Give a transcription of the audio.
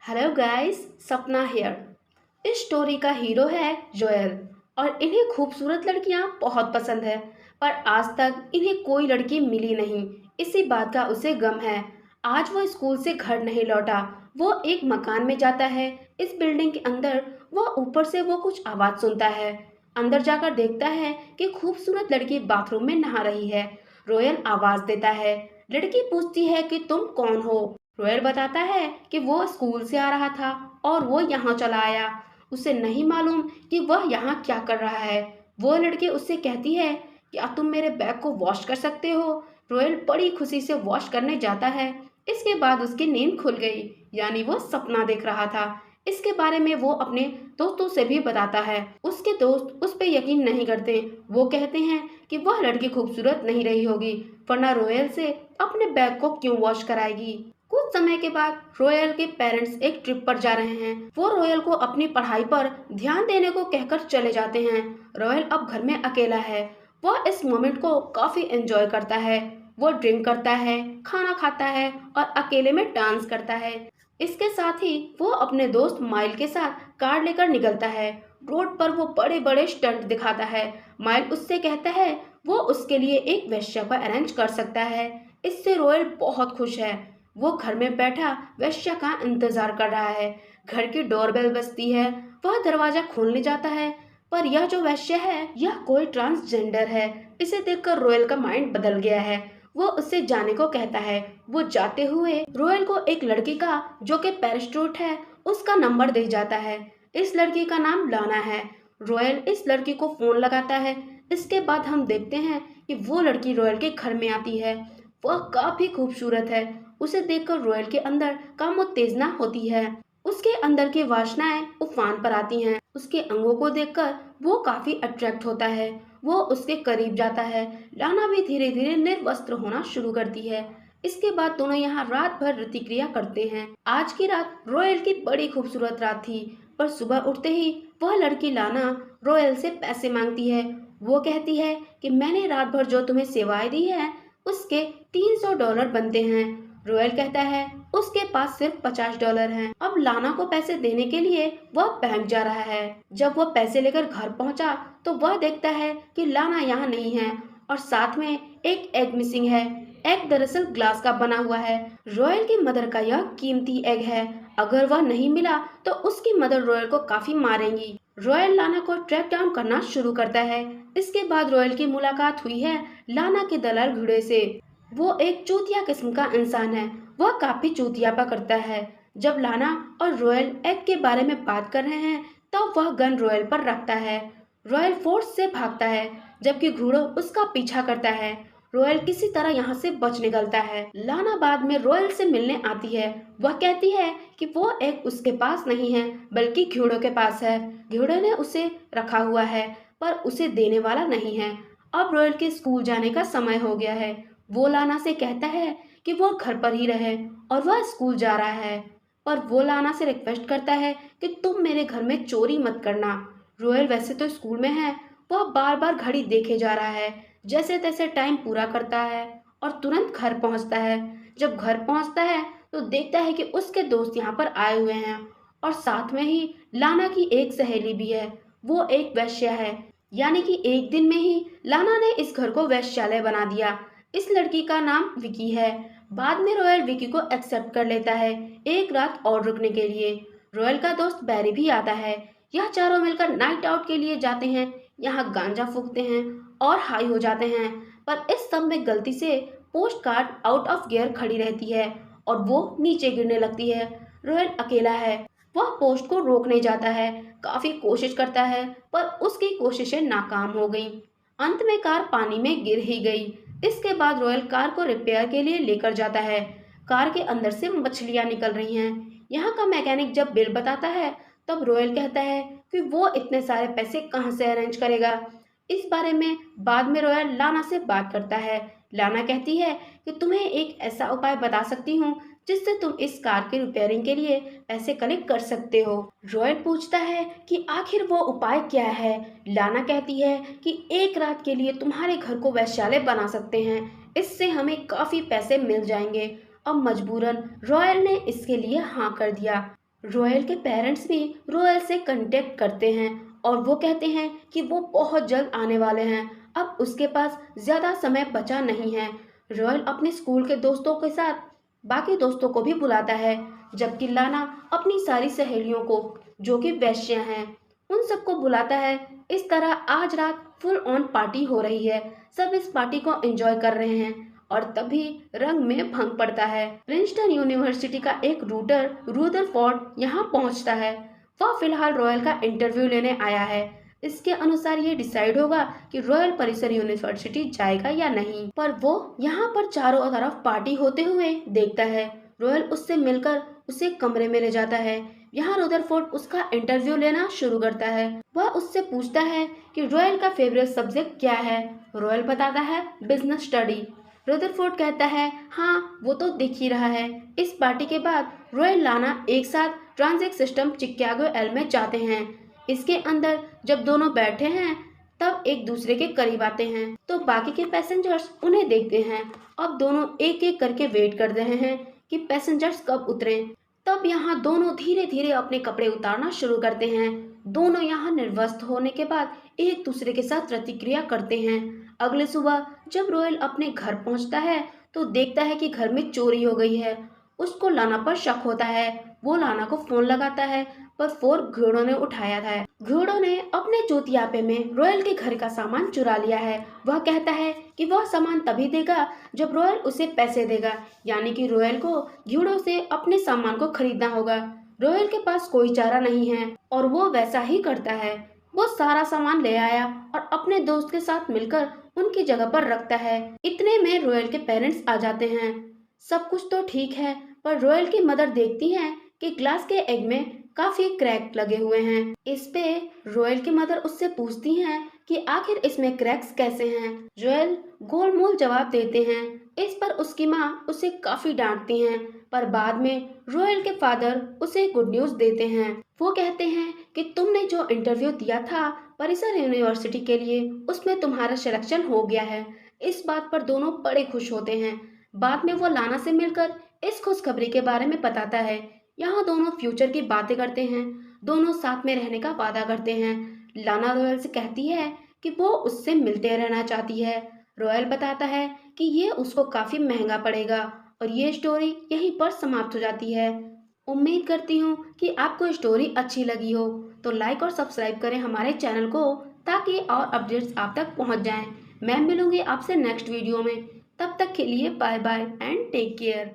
Hello guys, सपना here. इस story का हीरो है जोएल और इन्हें खूबसूरत लड़कियां बहुत पसंद है। पर आज तक इन्हें कोई लड़की मिली नहीं। इसी बात का उसे गम है। आज वो स्कूल से घर नहीं लौटा। वो एक मकान में जाता है। इस बिल्डिंग के अंदर वो ऊपर से वो कुछ आवाज़ सुनता है। अंदर जाकर देखता है कि खूबसूरत लड़की बाथरूम में नहा रही है। रोयल आवाज़ देता है। लड़की पूछती है कि तुम कौन हो। रोयल बताता है कि वो स्कूल से आ रहा था और वो यहाँ चला आया। उसे नहीं मालूम कि वह यहाँ क्या कर रहा है। वो लड़की उससे कहती है, क्या तुम मेरे बैग को वॉश कर सकते हो। रोयल बड़ी खुशी से वॉश करने जाता है। इसके बाद उसकी नींद खुल गई, यानी वो सपना देख रहा था। इसके बारे में वो अपने दोस्तों से भी बताता है। उसके दोस्त उस पर यकीन नहीं करते। वो कहते हैं कि वह लड़की खूबसूरत नहीं रही होगी, वरना रोयल से अपने बैग को क्यों वॉश कराएगी। कुछ समय के बाद रोयल के पेरेंट्स एक ट्रिप पर जा रहे हैं। वो रोयल को अपनी पढ़ाई पर ध्यान देने को कहकर चले जाते हैं। रोयल अब घर में अकेला है। वह इस मोमेंट को काफी एंजॉय करता है। वो ड्रिंक करता है, खाना खाता है और अकेले में डांस करता है। इसके साथ ही वो अपने दोस्त माइल के साथ कार लेकर निकलता है। रोड पर वो बड़े बड़े स्टंट दिखाता है। माइल उससे कहता है वो उसके लिए एक वेश्या को अरेंज कर सकता है। इससे रोयल बहुत खुश है। वो घर में बैठा वेश्या का इंतजार कर रहा है। घर की डोरबेल बजती है। वह दरवाजा खोलने जाता है, पर यह जो वेश्या है यह कोई ट्रांसजेंडर है। इसे देखकर रोयल का माइंड बदल गया है। वो उससे जाने को कहता है। वो जाते हुए रोयल को एक लड़की का, जो कि पैराशूट है, उसका नंबर दे जाता है। इस लड़की का नाम लाना है। रोयल इस लड़की को फोन लगाता है। इसके बाद हम देखते हैं कि वो लड़की रोयल के घर में आती है। वह काफी खूबसूरत है। उसे देखकर रोयल के अंदर काम उत्तेजना होती है। उसके अंदर की वासनाएं उफान पर आती हैं। उसके अंगों को देखकर वो काफी अट्रैक्ट होता है। वो उसके करीब जाता है। लाना भी धीरे धीरे निर्वस्त्र होना शुरू करती है। इसके बाद दोनों यहाँ रात भर प्रतिक्रिया करते हैं। आज की रात रोयल की बड़ी खूबसूरत रात थी, पर सुबह उठते ही वह लड़की लाना रोयल से पैसे मांगती है। वो कहती है कि मैंने रात भर जो तुम्हें सेवाएं दी है उसके $300 बनते हैं। रोयल कहता है उसके पास सिर्फ $50 हैं। अब लाना को पैसे देने के लिए वह बैंक जा रहा है। जब वह पैसे लेकर घर पहुंचा तो वह देखता है कि लाना यहाँ नहीं है और साथ में एक एग मिसिंग है। एग दरअसल ग्लास का बना हुआ है। रॉयल की मदर का यह कीमती एग है। अगर वह नहीं मिला तो उसकी मदर रॉयल को काफी मारेंगी। रॉयल लाना को ट्रैक डाउन करना शुरू करता है। इसके बाद रॉयल की मुलाकात हुई है लाना के दलाल घोड़े से। वो एक चूतिया किस्म का इंसान है। वह काफी चूतियापा करता है। जब लाना और रॉयल एग के बारे में बात कर रहे हैं तब वह गन रॉयल पर रखता है। रॉयल फोर्स से भागता है, जबकि घोड़ा उसका पीछा करता है। रॉयल किसी तरह यहाँ से बच निकलता है। लाना बाद में रॉयल से मिलने आती है। वह कहती है कि वो एग उसके पास नहीं है, बल्कि घोड़ों के पास है। घोड़े ने उसे रखा हुआ है, पर उसे देने वाला नहीं है। अब रॉयल के स्कूल जाने का समय हो गया है। वो लाना से कहता है कि वो घर पर ही रहे और वह स्कूल जा रहा है, पर वो लाना से रिक्वेस्ट करता है कि तुम मेरे घर में चोरी मत करना। रोयल वैसे तो स्कूल में है। वह बार बार घड़ी देखे जा रहा है। जैसे तैसे टाइम पूरा करता है और तुरंत घर पहुंचता है। जब घर पहुंचता है तो देखता है कि उसके दोस्त यहाँ पर आए हुए हैं और साथ में ही लाना की एक सहेली भी है। वो एक वेश्या है, यानी कि एक दिन में ही लाना ने इस घर को वेश्यालय बना दिया। इस लड़की का नाम विकी है। बाद में रॉयल विकी को एक्सेप्ट कर लेता है एक रात और रुकने के लिए। रॉयल का दोस्त बैरी भी आता है। यह चारों मिलकर नाइट आउट के लिए जाते हैं। यहाँ गांजा फूकते हैं और हाई हो जाते हैं, पर इस सब में गलती से post card out of gear खड़ी रहती है और वो नीचे गिरने लगती है। रॉयल अकेला है। वह पोस्ट को रोकने जाता है, काफी कोशिश करता है, पर उसकी कोशिशें नाकाम हो गई। अंत में कार पानी में गिर ही गई। इसके बाद रॉयल कार को रिपेयर के लिए लेकर जाता है। कार के अंदर से मछलियां निकल रही हैं। यहाँ का मैकेनिक जब बिल बताता है तब रॉयल कहता है कि वो इतने सारे पैसे कहाँ से अरेंज करेगा। इस बारे में बाद में रॉयल लाना से बात करता है। लाना कहती है कि तुम्हें एक ऐसा उपाय बता सकती हूँ जिससे तुम इस कार की रिपेयरिंग के लिए पैसे कलेक्ट कर सकते हो। रॉयल पूछता है कि आखिर वो उपाय क्या है। लाना कहती है कि एक रात के लिए तुम्हारे घर को वैश्यालय बना सकते हैं, इससे हमें काफी पैसे मिल जाएंगे। अब मजबूरन रॉयल ने इसके लिए हाँ कर दिया। रॉयल के पेरेंट्स भी रॉयल से कांटेक्ट करते हैं और वो कहते हैं कि वो बहुत जल्द आने वाले हैं। अब उसके पास ज़्यादा समय बचा नहीं है। रॉयल अपने स्कूल के दोस्तों के साथ बाकी दोस्तों को भी बुलाता है, जबकि लाना अपनी सारी सहेलियों को, जो कि वेश्या हैं, उन सबको बुलाता है। इस तरह आज रात फुल ऑन पार्टी हो रही है। सब इस पार्टी को एंजॉय कर रहे हैं और तभी रंग में भंग पड़ता है। प्रिंसटन यूनिवर्सिटी का एक रूटर रूदरफोर्ड यहाँ पहुँचता है। वह फिलहाल रॉयल का इंटरव्यू लेने आया है। इसके अनुसार ये डिसाइड होगा कि रॉयल परिसर यूनिवर्सिटी जाएगा या नहीं। पर वो यहाँ पर चारों तरफ पार्टी होते हुए देखता है। रॉयल उससे मिलकर उसे कमरे में ले जाता है। यहाँ रुदरफोर्ड उसका इंटरव्यू लेना शुरू करता है। वह उससे पूछता है कि रॉयल का फेवरेट सब्जेक्ट क्या है। रॉयल बताता है बिजनेस स्टडी। रुदरफोर्ड कहता है हाँ वो तो दिख ही रहा है। इस पार्टी के बाद रॉयल लाना एक साथ ट्रांजिट सिस्टम चिकागो एल में जाते हैं। इसके अंदर जब दोनों बैठे हैं तब एक दूसरे के करीब आते हैं तो बाकी के पैसेंजर्स उन्हें देखते हैं। अब दोनों एक एक करके वेट कर रहे हैं कि पैसेंजर्स कब उतरे। तब यहाँ दोनों धीरे धीरे अपने कपड़े उतारना शुरू करते हैं। दोनों यहाँ निर्वस्त्र होने के बाद एक दूसरे के साथ प्रतिक्रिया करते हैं। अगले सुबह जब रॉयल अपने घर पहुँचता है तो देखता है कि घर में चोरी हो गई है। उसको लाना पर शक होता है। वो लाना को फोन लगाता है पर फोन घोड़ों ने उठाया था। घोड़ों ने अपने चौथियापे में रॉयल के घर का सामान चुरा लिया है। वह कहता है कि वह सामान तभी देगा जब रॉयल उसे पैसे देगा, यानी कि रॉयल को घोड़ों से अपने सामान को खरीदना होगा। रॉयल के पास कोई चारा नहीं है और वो वैसा ही करता है। वो सारा सामान ले आया और अपने दोस्त के साथ मिलकर उनकी जगह पर रखता है। इतने में रॉयल के पेरेंट्स आ जाते हैं। सब कुछ तो ठीक है पर रॉयल की मदर देखती हैं कि ग्लास के एग में काफी क्रैक लगे हुए हैं। इस पे रॉयल की मदर उससे पूछती हैं कि आखिर इसमें क्रैक्स कैसे हैं। रॉयल गोलमोल जवाब देते हैं। इस पर उसकी माँ उसे काफी डांटती हैं, पर बाद में रॉयल के फादर उसे गुड न्यूज देते हैं। वो कहते हैं कि तुमने जो इंटरव्यू दिया था परिसर यूनिवर्सिटी के लिए, उसमें तुम्हारा सिलेक्शन हो गया है। इस बात पर दोनों बड़े खुश होते हैं। बाद में वो लाना से मिलकर इस खुशखबरी के बारे में बताता है। यहाँ दोनों फ्यूचर की बातें करते हैं। दोनों साथ में रहने का वादा करते हैं। लाना रॉयल से कहती है कि वो उससे मिलते रहना चाहती है। रॉयल बताता है कि ये उसको काफी महंगा पड़ेगा और ये स्टोरी यहीं पर समाप्त हो जाती है। उम्मीद करती हूँ कि आपको स्टोरी अच्छी लगी हो, तो लाइक और सब्सक्राइब करें हमारे चैनल को ताकि और अपडेट्स आप तक पहुँच जाएं। मैं मिलूंगी आपसे नेक्स्ट वीडियो में। तब तक के लिए bye bye and take care.